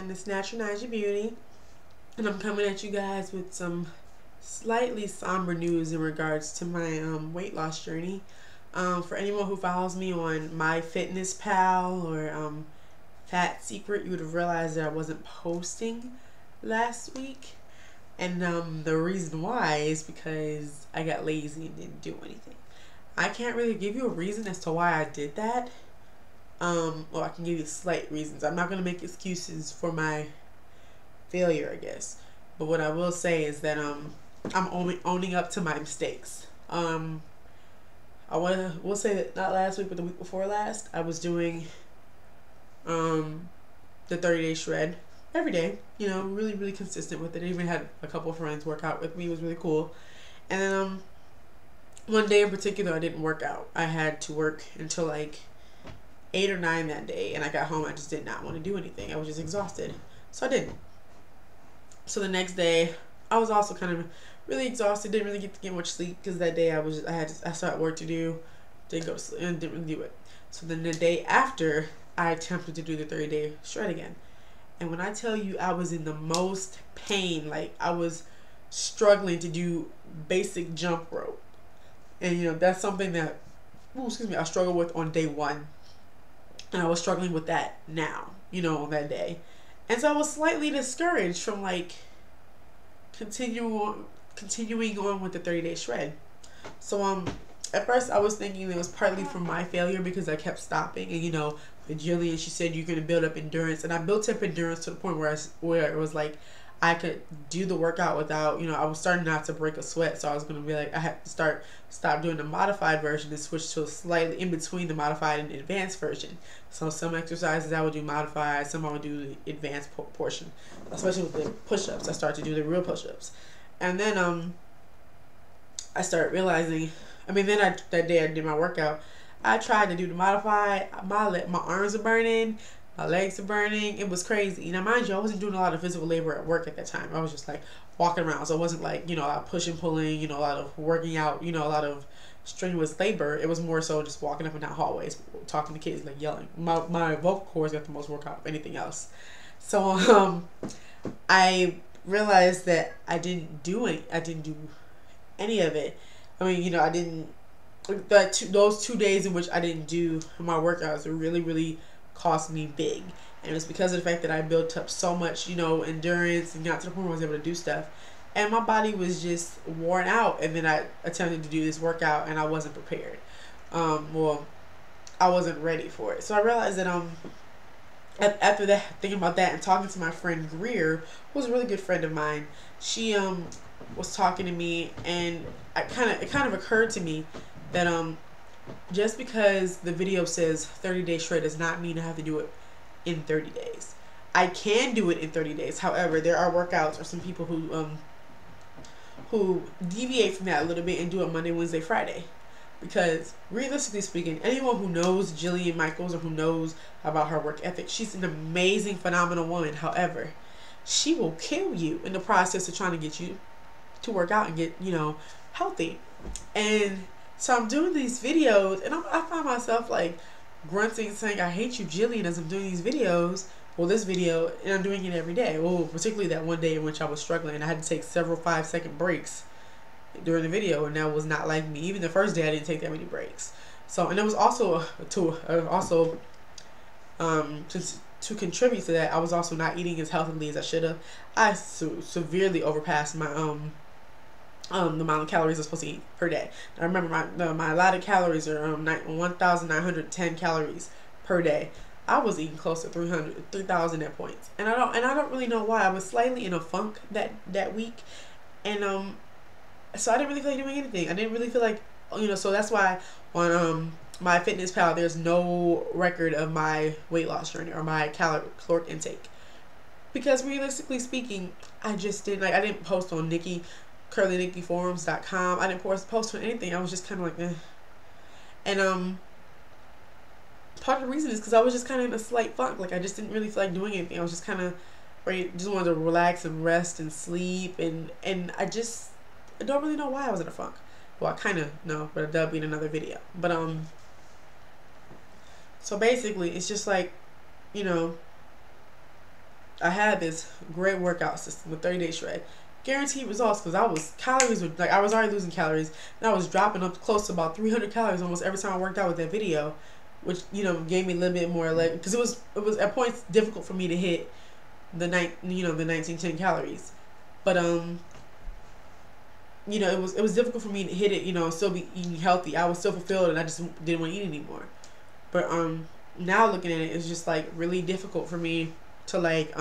again. It's naturalNaijabeauty, and I'm coming at you guys with some slightly somber news in regards to my weight loss journey. For anyone who follows me on MyFitnessPal or Fat Secret, you would have realized that I wasn't posting last week, and the reason why is because I got lazy and didn't do anything. I can't really give you a reason as to why I did that. Well, I can give you slight reasons. I'm not going to make excuses for my failure, I guess. But what I will say is that I'm only owning up to my mistakes. We'll say that not last week, but the week before last, I was doing the 30-day shred every day. You know, really consistent with it. I even had a couple of friends work out with me. It was really cool. And then one day in particular, I didn't work out. I had to work until like 8 or 9 that day, and I got home. I just did not want to do anything. I was just exhausted, so I didn't. So the next day, I was also kind of really exhausted. Didn't really get to get much sleep because that day I started work to do. Didn't go to sleep and didn't really do it. So then the day after, I attempted to do the 30-day shred again, and when I tell you I was in the most pain, like I was struggling to do basic jump rope, and you know that's something that I struggled with on day 1. And I was struggling with that now, you know, on that day. And so I was slightly discouraged from like continuing on with the 30-day shred. So at first I was thinking it was partly from my failure because I kept stopping. And you know, with Jillian, she said you're gonna build up endurance, and I built up endurance to the point where it was like I could do the workout without, you know, I was starting not to break a sweat. So I was going to be like, I had to stop doing the modified version and switch to a slightly in between the modified and advanced version. So some exercises I would do modified, some I would do the advanced portion, especially with the push-ups. I started to do the real push-ups. And then I started realizing, that day I did my workout, I tried to do the modified, my arms are burning, my legs are burning. It was crazy. Now, mind you, I wasn't doing a lot of physical labor at work at that time. I was just like walking around. So it wasn't like, you know, a lot of pushing, pulling, you know, a lot of working out, you know, a lot of strenuous labor. It was more so just walking up and down hallways, talking to kids, like yelling. My vocal cords got the most workout of anything else. So I realized that I didn't do any of it. I mean, you know, I didn't, those 2 days in which I didn't do my workouts were really cost me big, and it was because of the fact that I built up so much, you know, endurance and got to the point where I was able to do stuff, and my body was just worn out. And then I attempted to do this workout and I wasn't prepared. Well, I wasn't ready for it. So I realized that after that, thinking about that and talking to my friend Greer, who was a really good friend of mine, she was talking to me, and it kind of occurred to me that just because the video says 30-day shred does not mean I have to do it in 30 days. I can do it in 30 days. However, there are workouts or some people who deviate from that a little bit and do it Monday, Wednesday, Friday. Because realistically speaking, anyone who knows Jillian Michaels or who knows about her work ethic, she's an amazing, phenomenal woman. However, she will kill you in the process of trying to get you to work out and get, you know, healthy. And so I'm doing these videos, and I find myself like grunting, saying, I hate you, Jillian, as I'm doing these videos. Well, this video, and I'm doing it every day. Well, particularly that one day in which I was struggling. I had to take several 5-second breaks during the video, and that was not like me. Even the first day, I didn't take that many breaks. So, and it was also to contribute to that, I was also not eating as healthily as I should have. I severely overpassed my the amount of calories I'm supposed to eat per day. Now remember, my allotted calories are 1,910 calories per day. I was eating close to 3,000 at points, and I don't really know why. I was slightly in a funk that week, and so I didn't really feel like doing anything. I didn't really feel like, you know, so that's why on MyFitnessPal there's no record of my weight loss journey or my caloric intake, because realistically speaking, I just didn't I didn't post on curlynickyforums.com. I didn't post on anything. I was just kind of like, eh. And part of the reason is because I was just kind of in a slight funk. Like I just didn't really feel like doing anything. I was just kind of ready, just wanted to relax and rest and sleep, and I don't really know why I was in a funk. Well, I kind of know, but that'll be in another video. But so basically, it's just like, you know, I had this great workout system, the 30-day shred. Guaranteed results because calories were like, I was already losing calories and I was dropping up close to about 300 calories almost every time I worked out with that video, which, you know, gave me a little bit more, like, because it was at points difficult for me to hit the 1910 calories, but you know, it was difficult for me to hit it, you know, still be eating healthy. I was still fulfilled and I just didn't want to eat anymore. But now looking at it, it's just like really difficult for me to like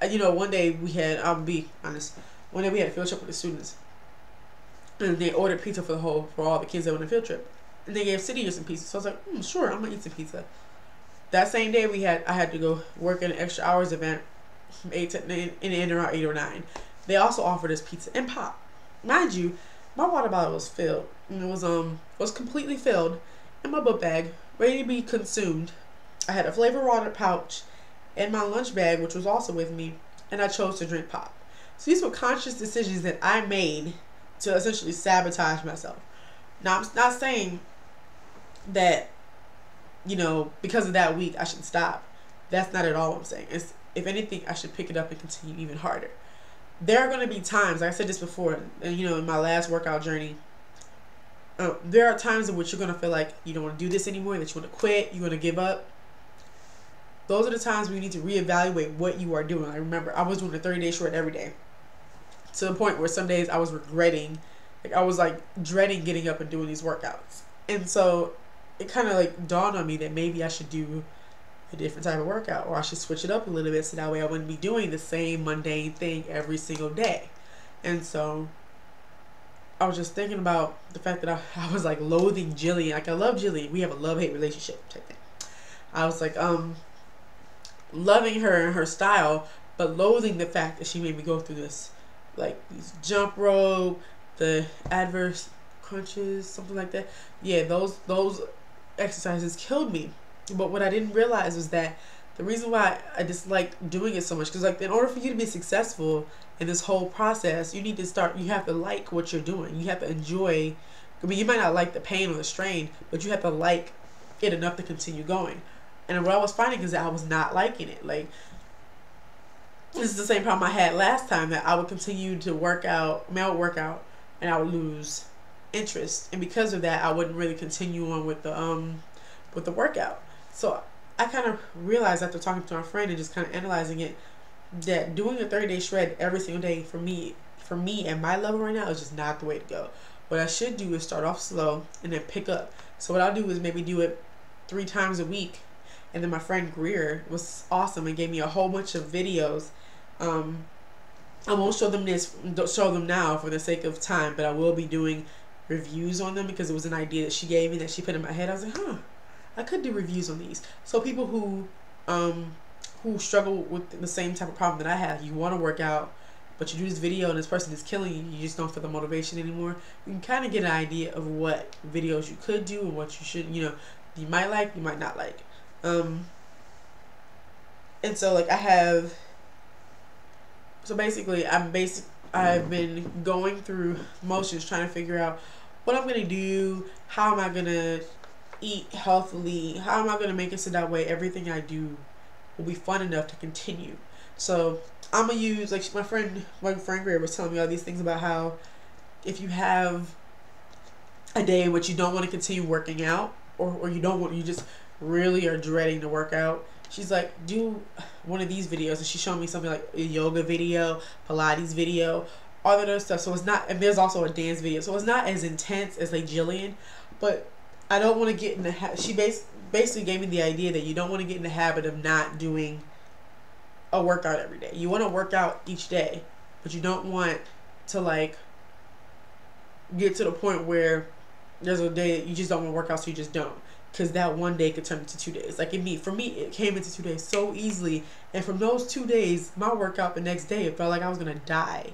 you know, one day we had, I'll be honest, one day we had a field trip with the students, and they ordered pizza for all the kids that were on the field trip, and they gave City some pizza. So I was like, sure, I'm gonna eat some pizza. That same day I had to go work in an extra hours event from 8 to in around 8 or 9. They also offered us pizza and pop. Mind you, my water bottle was filled, and it was completely filled in my book bag, ready to be consumed. I had a flavor water pouch and my lunch bag, which was also with me, and I chose to drink pop. So these were conscious decisions that I made to essentially sabotage myself. Now, I'm not saying that, you know, because of that week I should stop. That's not at all what I'm saying. It's, if anything, I should pick it up and continue even harder. There are going to be times, like I said this before, and you know, in my last workout journey, there are times in which you're going to feel like you don't want to do this anymore, that you want to quit, you want to give up. Those are the times where you need to reevaluate what you are doing. I remember I was doing a 30-day shred every day, to the point where some days I was regretting, like I was like dreading getting up and doing these workouts. And so it kind of like dawned on me that maybe I should do a different type of workout, or I should switch it up a little bit so that way I wouldn't be doing the same mundane thing every single day. And so I was just thinking about the fact that I was like loathing Jillian. Like, I love Jillian. We have a love-hate relationship type thing. I was like loving her and her style, but loathing the fact that she made me go through this, like these jump rope, the adverse crunches, something like that. Yeah, those exercises killed me. But what I didn't realize was that the reason why I disliked doing it so much, because like in order for you to be successful in this whole process, you have to like what you're doing. You have to enjoy. I mean, you might not like the pain or the strain, but you have to like it enough to continue going. And what I was finding is that I was not liking it. Like, this is the same problem I had last time, that I would continue to work out, and I would lose interest. And because of that, I wouldn't really continue on with the workout. So I kind of realized after talking to my friend and just kind of analyzing it, that doing a 30-day shred every single day for me at my level right now is just not the way to go. What I should do is start off slow and then pick up. So what I'll do is maybe do it 3 times a week. And then my friend Greer was awesome and gave me a whole bunch of videos. I won't show them now for the sake of time, but I will be doing reviews on them because it was an idea that she gave me, that she put in my head. I was like, I could do reviews on these. So people who struggle with the same type of problem that I have, you want to work out, but you do this video and this person is killing you, you just don't feel the motivation anymore. You can kind of get an idea of what videos you could do and what you should, you might like, you might not like. And so like basically I've been going through motions trying to figure out what I'm gonna do, how am I gonna eat healthily, how am I gonna make it so that way everything I do will be fun enough to continue. So I'm gonna use, like my friend Greer was telling me all these things about how if you have a day in which you don't want to continue working out, or you just really are dreading to work out, she's like, do one of these videos. And she showed me something like a yoga video, Pilates video, all that other stuff. So it's not, and there's also a dance video, so it's not as intense as like Jillian, but I don't want to get in the she basically gave me the idea that you don't want to get in the habit of not doing a workout every day. You want to work out each day, but you don't want to like get to the point where there's a day that you just don't want to work out, so you just don't. Because that one day could turn into 2 days. Like for me, it came into 2 days so easily. And from those 2 days, my workout the next day, it felt like I was going to die.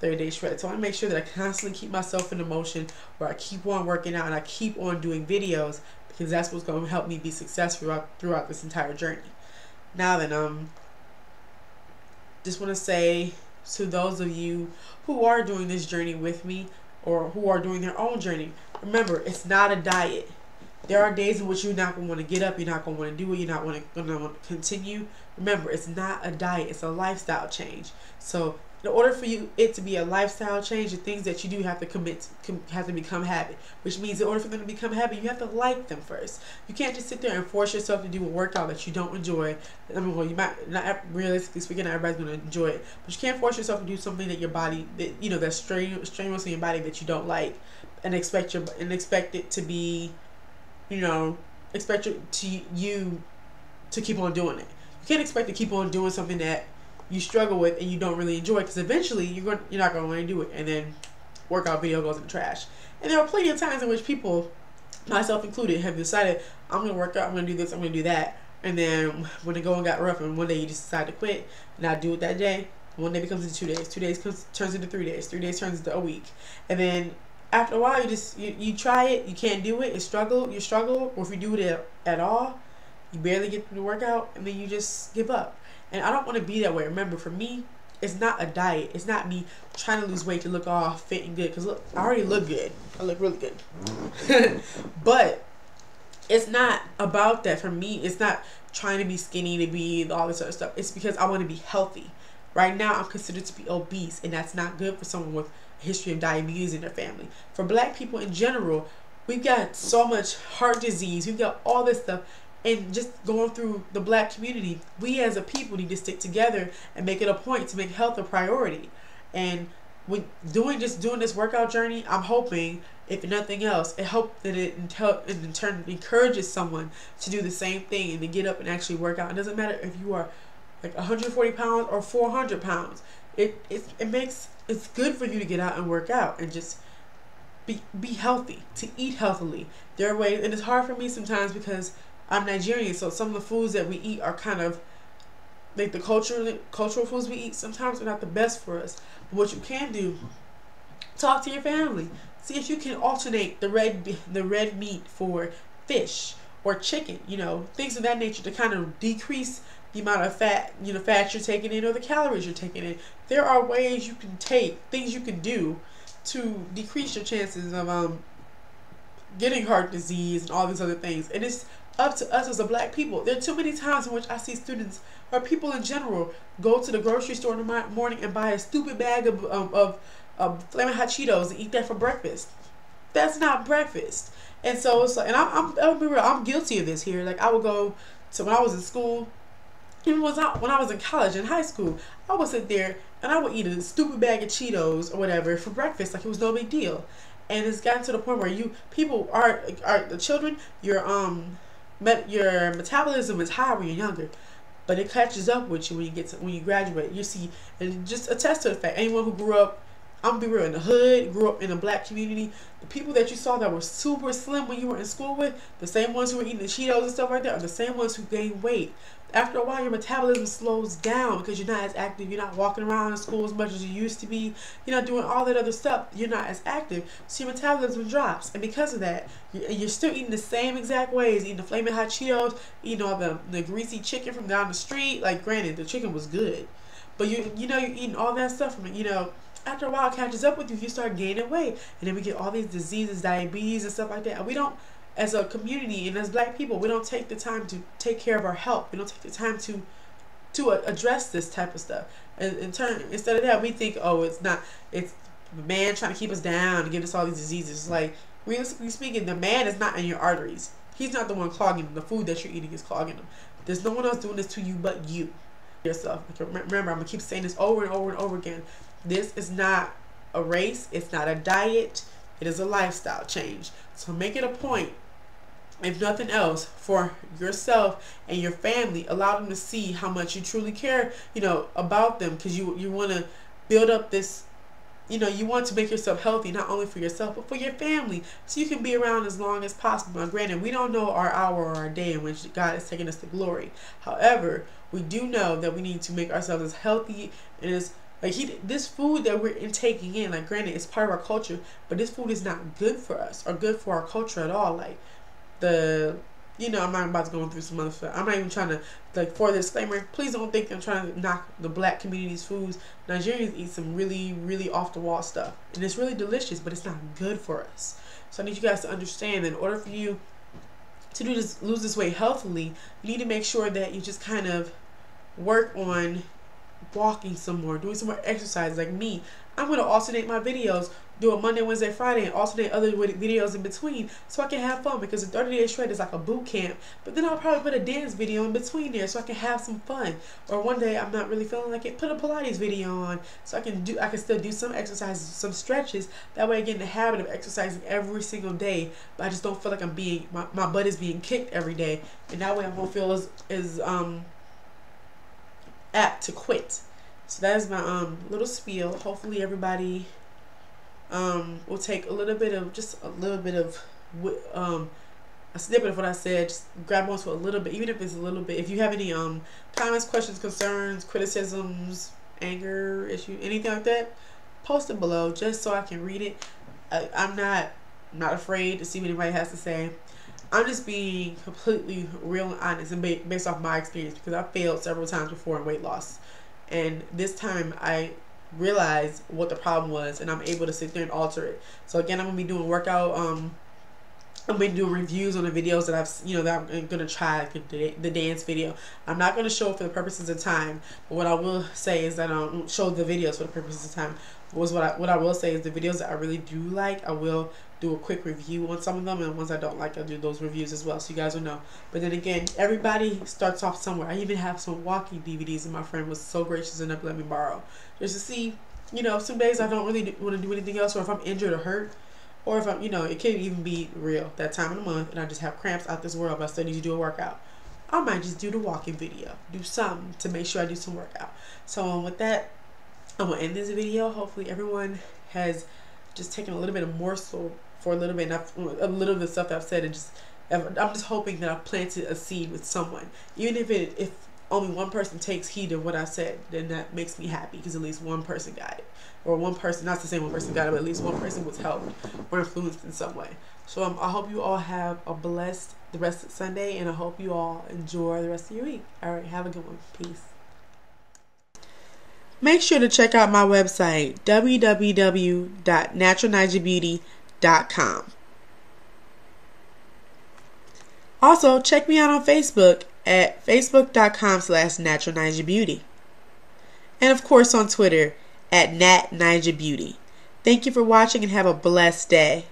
30-day shred. So I make sure that I constantly keep myself in the motion, where I keep on working out and I keep on doing videos, because that's what's going to help me be successful throughout this entire journey. Now then, just want to say to those of you who are doing this journey with me, or who are doing their own journey, remember, it's not a diet. There are days in which you're not going to want to get up, you're not going to want to do it, you're not going to want to continue. Remember, it's not a diet, it's a lifestyle change. So in order for it to be a lifestyle change, the things that you do have to have to become habit. Which means in order for them to become habit, you have to like them first. You can't just sit there and force yourself to do a workout that you don't enjoy. I mean, well, you might not, realistically speaking, not everybody's going to enjoy it, but you can't force yourself to do something that your body, that that's strenuous in your body that you don't like, and expect it to be, expect you to keep on doing it. You can't expect to keep on doing something that you struggle with and you don't really enjoy, because eventually you're not going to want to do it, and then workout video goes in the trash. And there are plenty of times in which people, myself included, have decided, I'm going to work out, I'm going to do this, I'm going to do that, and then when the going got rough and one day you just decide to quit and not do it that day, one day becomes into 2 days, 2 days turns into 3 days, 3 days turns into a week, and then after a while you try it, you can't do it, you struggle, or if you do it at all, you barely get through the workout, and then you just give up. And I don't want to be that way. Remember, for me, it's not a diet. It's not me trying to lose weight to look all fit and good. Because look, I already look good. I look really good. But it's not about that. For me, it's not trying to be skinny, to be all this other stuff. It's because I want to be healthy. Right now, I'm considered to be obese, and that's not good for someone with a history of diabetes in their family. For black people in general, we've got so much heart disease. We've got all this stuff. And just going through the black community, we as a people need to stick together and make it a point to make health a priority. And when doing this workout journey, I'm hoping, if nothing else, it in turn encourages someone to do the same thing and to get up and actually work out. It doesn't matter if you are like 140 pounds or 400 pounds. It's good for you to get out and work out and just be healthy, to eat healthily. There are ways, and it's hard for me sometimes because I'm Nigerian, so some of the foods that we eat are kind of like the cultural foods we eat. Sometimes are not the best for us. But what you can do, talk to your family. See if you can alternate the red meat for fish or chicken. Things of that nature to kind of decrease the amount of fat you're taking in, or the calories you're taking in. There are ways you can take, things you can do to decrease your chances of getting heart disease and all these other things. And it's up to us as a black people. There are too many times in which I see students or people in general go to the grocery store in the morning and buy a stupid bag of Flamin' Hot Cheetos and eat that for breakfast. That's not breakfast. And so it's like, and I'll be real, I'm guilty of this here. Like, I would go to, when I was in school, even when I was in college and high school, I would sit there and I would eat a stupid bag of Cheetos or whatever for breakfast, like it was no big deal. And it's gotten to the point where people are the children, your metabolism is high when you're younger, but it catches up with you when you graduate. You see, and just attest to the fact, anyone who grew up, I'm gonna be real, in the hood, grew up in a black community, the people that you saw that were super slim when you were in school with, the same ones who were eating the Cheetos and stuff like that, are the same ones who gain weight. After a while, your metabolism slows down because you're not as active. You're not walking around in school as much as you used to be. You're not doing all that other stuff. You're not as active, so your metabolism drops. And because of that, you're still eating the same exact ways, eating the Flamin' Hot Cheetos, eating all the greasy chicken from down the street. Like, granted, the chicken was good, but you're eating all that stuff from it. After a while, it catches up with you. You start gaining weight, and then we get all these diseases, diabetes and stuff like that. And we don't, as a community and as black people, we don't take the time to take care of our health. We don't take the time to address this type of stuff. And instead of that, we think, oh, it's the man trying to keep us down and give us all these diseases. It's like, realistically speaking, the man is not in your arteries. He's not the one clogging them. The food that you're eating is clogging them. There's no one else doing this to you but you yourself. Remember, I'm gonna keep saying this over and over and over again. This is not a race. It's not a diet. It is a lifestyle change. So make it a point, if nothing else, for yourself and your family. Allow them to see how much you truly care, about them, because you want to build up this, you want to make yourself healthy, not only for yourself, but for your family, so you can be around as long as possible. Now, granted, we don't know our hour or our day in which God is taking us to glory. However, we do know that we need to make ourselves as healthy and as this food that we're intaking in, like, granted, it's part of our culture, but this food is not good for us or good for our culture at all. Like, I'm not about to go through some other stuff. I'm not even trying to, for the disclaimer, please don't think I'm trying to knock the black community's foods. Nigerians eat some really, really off the wall stuff, and it's really delicious, but it's not good for us. So I need you guys to understand that in order for you to do this, lose this weight healthily, you need to make sure that you just kind of work on walking some more, doing some more exercise. Like me, I'm going to alternate my videos, do a Monday, Wednesday, Friday, and alternate other videos in between so I can have fun, because the 30-day shred is like a boot camp. But then I'll probably put a dance video in between there so I can have some fun. Or one day I'm not really feeling like it, put a Pilates video on so I can still do some exercises, some stretches. That way I get in the habit of exercising every single day, but I just don't feel like I'm being, my butt is being kicked every day. And that way I won't feel as apt to quit. So that is my little spiel. Hopefully everybody will take a little bit of a snippet of what I said. Just grab onto a little bit, even if it's a little bit. If you have any comments, questions, concerns, criticisms, anger, issue, anything like that, post it below just so I can read it. I'm not afraid to see what anybody has to say. I'm just being completely real and honest and based off my experience, because I failed several times before in weight loss. And this time I realized what the problem was, and I'm able to sit there and alter it. So again, I'm going to be doing workout, I'm going to be doing reviews on the videos that that I'm going to try, the dance video. I'm not going to show it for the purposes of time, but what I will say is that I won't show the videos for the purposes of time. What I will say is the videos that I really do like, I will do a quick review on some of them, and the ones I don't like, I'll do those reviews as well, so you guys will know. But then again, everybody starts off somewhere. I even have some walking DVDs, and my friend was so gracious enough to let me borrow, just to see, some days I don't really want to do anything else, or if I'm injured or hurt, or if I'm, it can't even be real that time of the month, and I just have cramps out this world, but I still need to do a workout. I might just do the walking video, do something to make sure I do some workout. So with that, I'm going to end this video. Hopefully everyone has just taken a little bit of morsel for a little bit, and a little of the stuff that I've said, and I'm just hoping that I've planted a seed with someone. Even if only one person takes heed of what I said, then that makes me happy, because at least one person got it. Or one person, not to say one person got it, but at least one person was helped or influenced in some way. So I hope you all have a blessed the rest of Sunday, and I hope you all enjoy the rest of your week. Alright, have a good one. Peace. Make sure to check out my website, www.naturalNaijabeauty.com. Also, check me out on Facebook at facebook.com/naturalNaijabeauty. And of course on Twitter at natNaijabeauty. Thank you for watching, and have a blessed day.